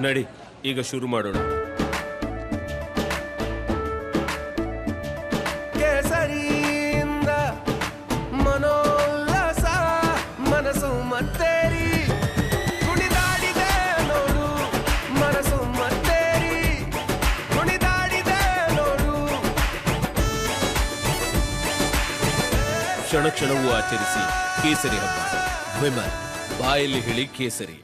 ನಡಿ ಈಗ ಶುರು ಮಾಡೋಣ. ಕೇಸರಿಯಿಂದ ಮನೋಲ್ಲಾಸ ಮನಸ್ಸು ಮತ್ತೇರಿ ಕುಣಿದಾಡಿದೆ ನೋಡು, ಮನಸ್ಸು ಮತ್ತೇರಿ ಕುಣಿದಾಡಿದೆ ನೋಡು. ಕ್ಷಣ ಕ್ಷಣವೂ ಆಚರಿಸಿ ಕೇಸರಿ ಹಬ್ಬ. ವಿಮಲ್ ಬಾಯಲ್ಲಿ ಹೇಳಿ ಕೇಸರಿ.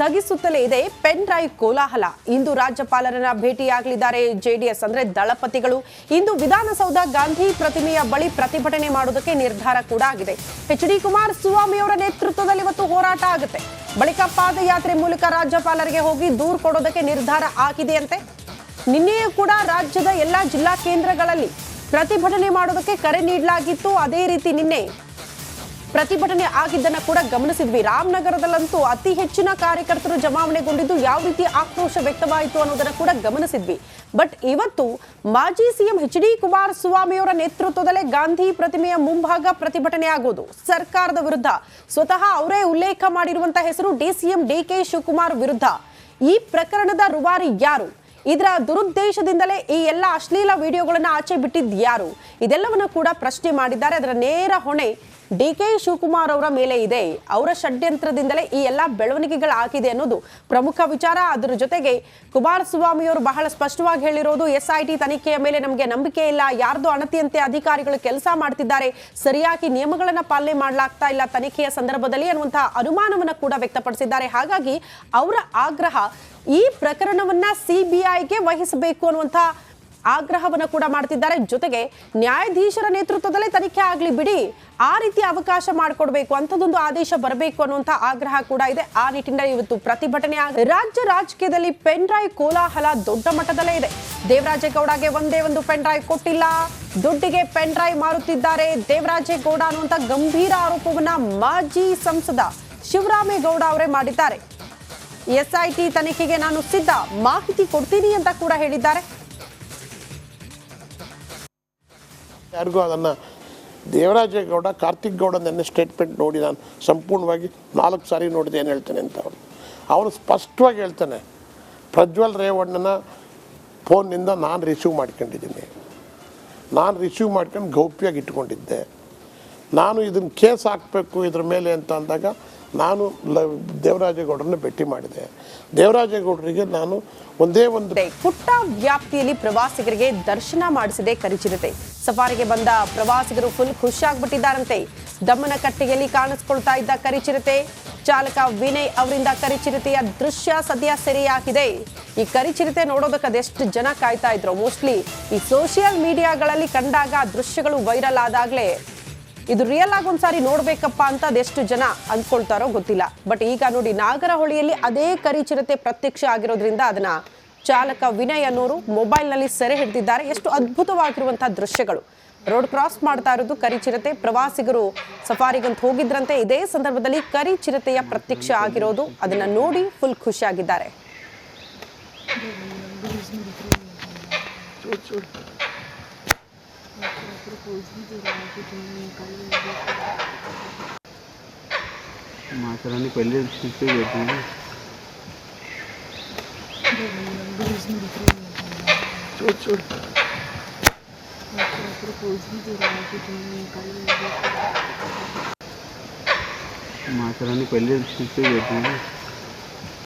ದಗಿಸುತ್ತಲೇ ಇದೆ ಪೆನ್ ಡ್ರೈವ್ ಕೋಲಾಹಲ. ಇಂದು ರಾಜ್ಯಪಾಲರನ್ನ ಭೇಟಿಯಾಗಲಿದ್ದಾರೆ ಜೆಡಿಎಸ್ ಅಂದ್ರೆ ದಳಪತಿಗಳು. ಇಂದು ವಿಧಾನಸೌಧ ಗಾಂಧಿ ಪ್ರತಿಮೆಯ ಬಳಿ ಪ್ರತಿಭಟನೆ ಮಾಡುವುದಕ್ಕೆ ನಿರ್ಧಾರ ಕೂಡ ಆಗಿದೆ. ಎಚ್.ಡಿ. ಕುಮಾರಸ್ವಾಮಿ ಅವರ ನೇತೃತ್ವದಲ್ಲಿ ಇವತ್ತು ಹೋರಾಟ ಆಗುತ್ತೆ. ಬಳಿಕ ಪಾದಯಾತ್ರೆ ಮೂಲಕ ರಾಜ್ಯಪಾಲರಿಗೆ ಹೋಗಿ ದೂರು ಕೊಡೋದಕ್ಕೆ ನಿರ್ಧಾರ ಆಗಿದೆಯಂತೆ. ನಿನ್ನೆಯೂ ಕೂಡ ರಾಜ್ಯದ ಎಲ್ಲಾ ಜಿಲ್ಲಾ ಕೇಂದ್ರಗಳಲ್ಲಿ ಪ್ರತಿಭಟನೆ ಮಾಡೋದಕ್ಕೆ ಕರೆ ನೀಡಲಾಗಿತ್ತು. ಅದೇ ರೀತಿ ನಿನ್ನೆ ಪ್ರತಿಭಟನೆ ಆಗಿದ್ದನ್ನ ಕೂಡ ಗಮನಿಸಿದ್ವಿ. ರಾಮನಗರದಲ್ಲಂತೂ ಅತಿ ಹೆಚ್ಚಿನ ಕಾರ್ಯಕರ್ತರು ಜಮಾವಣೆಗೊಂಡಿದ್ದು ಯಾವ ರೀತಿ ಆಕ್ರೋಶ ವ್ಯಕ್ತವಾಯಿತು ಅನ್ನೋದನ್ನ ಕೂಡ ಗಮನಿಸಿದ್ವಿ. ಬಟ್ ಇವತ್ತು ಮಾಜಿ ಸಿಎಂ ಎಚ್.ಡಿ. ಕುಮಾರಸ್ವಾಮಿ ಅವರ ನೇತೃತ್ವದಲ್ಲೇ ಗಾಂಧಿ ಪ್ರತಿಮೆಯ ಮುಂಭಾಗ ಪ್ರತಿಭಟನೆ ಆಗೋದು ಸರ್ಕಾರದ ವಿರುದ್ಧ. ಸ್ವತಃ ಅವರೇ ಉಲ್ಲೇಖ ಮಾಡಿರುವಂತಹ ಹೆಸರು ಡಿಸಿಎಂ ಡಿ.ಕೆ. ಶಿವಕುಮಾರ್ ವಿರುದ್ಧ. ಈ ಪ್ರಕರಣದ ರೂವಾರಿ ಯಾರು? ಇದರ ದುರುದ್ದೇಶದಿಂದಲೇ ಈ ಎಲ್ಲ ಅಶ್ಲೀಲ ವಿಡಿಯೋಗಳನ್ನ ಆಚೆ ಬಿಟ್ಟಿದ್ದು ಯಾರು? ಇದೆಲ್ಲವನ್ನು ಕೂಡ ಪ್ರಶ್ನೆ ಮಾಡಿದ್ದಾರೆ. ಅದರ ನೇರ ಹೊಣೆ ಡಿ.ಕೆ. ಶಿವಕುಮಾರ್ ಅವರ ಮೇಲೆ ಇದೆ. ಅವರ ಷಡ್ಯಂತ್ರದಿಂದಲೇ ಈ ಎಲ್ಲ ಬೆಳವಣಿಗೆಗಳಾಗಿದೆ ಅನ್ನೋದು ಪ್ರಮುಖ ವಿಚಾರ. ಅದರ ಜೊತೆಗೆ ಕುಮಾರಸ್ವಾಮಿ ಅವರು ಬಹಳ ಸ್ಪಷ್ಟವಾಗಿ ಹೇಳಿರೋದು, SIT ತನಿಖೆಯ ಮೇಲೆ ನಮಗೆ ನಂಬಿಕೆ ಇಲ್ಲ, ಯಾರ್ದು ಅಣತಿಯಂತೆ ಅಧಿಕಾರಿಗಳು ಕೆಲಸ ಮಾಡ್ತಿದ್ದಾರೆ, ಸರಿಯಾಗಿ ನಿಯಮಗಳನ್ನ ಪಾಲನೆ ಮಾಡಲಾಗ್ತಾ ಇಲ್ಲ ತನಿಖೆಯ ಸಂದರ್ಭದಲ್ಲಿ ಅನ್ನುವಂತಹ ಅನುಮಾನವನ್ನ ಕೂಡ ವ್ಯಕ್ತಪಡಿಸಿದ್ದಾರೆ. ಹಾಗಾಗಿ ಅವರ ಆಗ್ರಹ ಈ ಪ್ರಕರಣವನ್ನ CBIಗೆ ವಹಿಸಬೇಕು ಅನ್ನುವಂತಹ ಆಗ್ರಹವನ್ನು ಕೂಡ ಮಾಡ್ತಿದ್ದಾರೆ. ಜೊತೆಗೆ ನ್ಯಾಯಾಧೀಶರ ನೇತೃತ್ವದಲ್ಲೇ ತನಿಖೆ ಆಗ್ಲಿ ಬಿಡಿ, ಆ ರೀತಿ ಅವಕಾಶ ಮಾಡಿಕೊಡ್ಬೇಕು, ಅಂಥದ್ದೊಂದು ಆದೇಶ ಬರಬೇಕು ಅನ್ನುವಂಥ ಆಗ್ರಹ ಕೂಡ ಇದೆ. ಆ ನಿಟ್ಟಿನಲ್ಲಿ ಇವತ್ತು ಪ್ರತಿಭಟನೆ ರಾಜ್ಯ ರಾಜಕೀಯದಲ್ಲಿ ಪೆನ್ ಡ್ರೈವ್ ಕೋಲಾಹಲ ದೊಡ್ಡ ಮಟ್ಟದಲ್ಲೇ ಇದೆ. ದೇವರಾಜೇಗೌಡಗೆ ಒಂದೇ ಒಂದು ಪೆನ್ ಡ್ರೈವ್ ಕೊಟ್ಟಿಲ್ಲ, ದುಡ್ಡಿಗೆ ಪೆನ್ ಡ್ರೈವ್ ಮಾರುತ್ತಿದ್ದಾರೆ ದೇವರಾಜೇಗೌಡ ಅನ್ನುವಂಥ ಗಂಭೀರ ಆರೋಪವನ್ನ ಮಾಜಿ ಸಂಸದ ಶಿವರಾಮೇಗೌಡ ಅವರೇ ಮಾಡಿದ್ದಾರೆ. SIT ತನಿಖೆಗೆ ನಾನು ಸಿದ್ಧ, ಮಾಹಿತಿ ಕೊಡ್ತೀನಿ ಅಂತ ಕೂಡ ಹೇಳಿದ್ದಾರೆ. ಯಾರಿಗೂ ಅದನ್ನು ದೇವರಾಜೇಗೌಡ, ಕಾರ್ತಿಕ್ ಗೌಡ ನನ್ನ ಸ್ಟೇಟ್ಮೆಂಟ್ ನೋಡಿ ನಾನು ಸಂಪೂರ್ಣವಾಗಿ 4 ಸಾರಿ ನೋಡಿದೆ ಏನು ಹೇಳ್ತೇನೆ ಅಂತ ಅವನು ಸ್ಪಷ್ಟವಾಗಿ ಹೇಳ್ತಾನೆ. ಪ್ರಜ್ವಲ್ ರೇವಣ್ಣನ ಫೋನ್ನಿಂದ ನಾನು ರಿಸೀವ್ ಮಾಡ್ಕೊಂಡಿದ್ದೀನಿ, ನಾನು ರಿಸೀವ್ ಮಾಡ್ಕೊಂಡು ಗೌಪ್ಯವಾಗಿ ಇಟ್ಕೊಂಡಿದ್ದೆ. ನಾನು ಇದನ್ನು ಕೇಸ್ ಹಾಕಬೇಕು ಇದ್ರ ಮೇಲೆ ಅಂತ ಅಂದಾಗ ನಾನು ದೇವರಾಜೇಗೌಡರನ್ನ ಭೇಟಿ ಮಾಡಿದೆ. ದೇವರಾಜೇಗೌಡರಿಗೆ ನಾನು ಒಂದೇ ಒಂದು ಪುಟ್ಟ ವ್ಯಾಪ್ತಿಯಲ್ಲಿ ಪ್ರವಾಸಿಗರಿಗೆ ದರ್ಶನ ಮಾಡಿಸಿದೆ ಕರಿಚಿರತೆ. ಸಫಾರಿಗೆ ಬಂದ ಪ್ರವಾಸಿಗರು ಫುಲ್ ಖುಷಿಯಾಗ್ಬಿಟ್ಟಿದ್ದಾರಂತೆ. ದಮ್ಮನಕಟ್ಟೆಯಲ್ಲಿ ಕಾಣಿಸ್ಕೊಳ್ತಾ ಇದ್ದ ಕರಿಚಿರತೆ ಚಾಲಕ ವಿನಯ್ ಅವರಿಂದ ಕರಿಚಿರತೆಯ ದೃಶ್ಯ ಸದ್ಯ ಸೆರೆಯಾಗಿದೆ. ಈ ಕರಿಚಿರತೆ ನೋಡೋದಕ್ಕೆ ಅದೆಷ್ಟು ಜನ ಕಾಯ್ತಾ ಇದ್ರು. ಮೋಸ್ಟ್ಲಿ ಈ ಸೋಷಿಯಲ್ ಮೀಡಿಯಾಗಳಲ್ಲಿ ಕಂಡಾಗ ದೃಶ್ಯಗಳು ವೈರಲ್ ಆದಾಗ್ಲೇ ಇದು ರಿಯಲ್ ಆಗಿ ಒಂದ್ಸಾರಿ ನೋಡ್ಬೇಕಪ್ಪ ಅಂತ ಅದೆಷ್ಟು ಜನ ಅಂದ್ಕೊಳ್ತಾರೋ ಗೊತ್ತಿಲ್ಲ. ಬಟ್ ಈಗ ನೋಡಿ, ನಾಗರಹೊಳಿಯಲ್ಲಿ ಅದೇ ಕರಿಚಿರತೆ ಪ್ರತ್ಯಕ್ಷ ಆಗಿರೋದ್ರಿಂದ ಅದನ್ನ ಚಾಲಕ ವಿನಯ್ ಅನ್ನೋರು ಮೊಬೈಲ್ನಲ್ಲಿ ಸೆರೆ ಹಿಡಿದಿದ್ದಾರೆ. ಎಷ್ಟು ಅದ್ಭುತವಾಗಿರುವಂತಹ ದೃಶ್ಯಗಳು. ರೋಡ್ ಕ್ರಾಸ್ ಮಾಡ್ತಾ ಇರೋದು ಕರಿಚಿರತೆ. ಪ್ರವಾಸಿಗರು ಸಫಾರಿಗಂತ ಹೋಗಿದ್ರಂತೆ. ಇದೇ ಸಂದರ್ಭದಲ್ಲಿ ಕರಿಚಿರತೆಯ ಪ್ರತ್ಯಕ್ಷ ಆಗಿರೋದು, ಅದನ್ನ ನೋಡಿ ಫುಲ್ ಖುಷಿಯಾಗಿದ್ದಾರೆ. माता रानी पहले से बैठी है। छोड़ छोड़ माता रानी पहले से बैठी है।